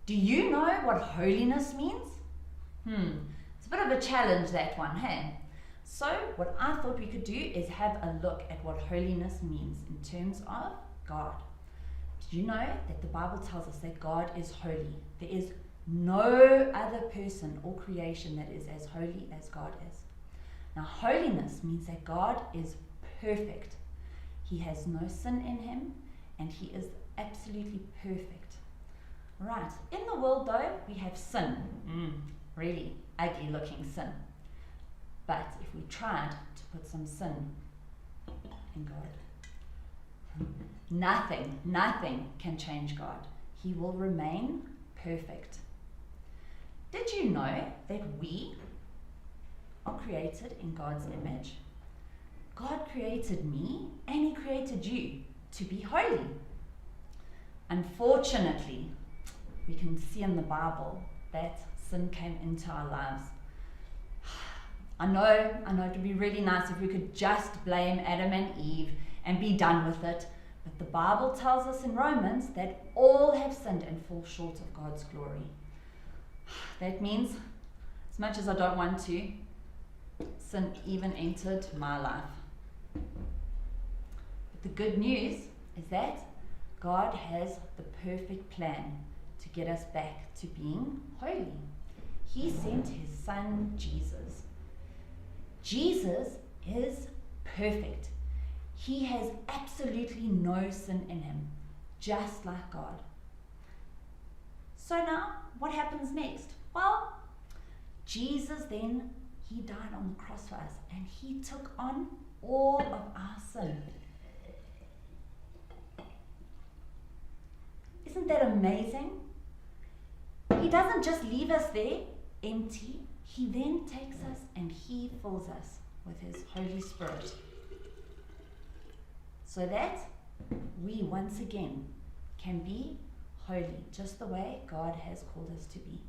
Do you know what holiness means? It's a bit of a challenge, that one, hey? So what I thought we could do is have a look at what holiness means in terms of God. Did you know that the Bible tells us that God is holy? There is no other person or creation that is as holy as God is. Now, holiness means that God is perfect. He has no sin in him, and he is absolutely perfect. Right, in the world though, we have sin. Really ugly looking sin. But if we tried to put some sin in God, nothing can change God. He will remain perfect. Did you know that we are created in God's image? God created me and he created you to be holy. Unfortunately, we can see in the Bible that sin came into our lives. I know it would be really nice if we could just blame Adam and Eve and be done with it, but the Bible tells us in Romans that all have sinned and fall short of God's glory. That means, as much as I don't want to, sin even entered my life. But the good news is that God has the perfect plan to get us back to being holy. He sent his son, Jesus. Jesus is perfect. He has absolutely no sin in him, just like God. So now, what happens next? Well, Jesus then, he died on the cross for us, and he took on all of our sin. Isn't that amazing? He doesn't just leave us there empty. He then takes us and he fills us with his Holy Spirit, so that we once again can be holy, just the way God has called us to be.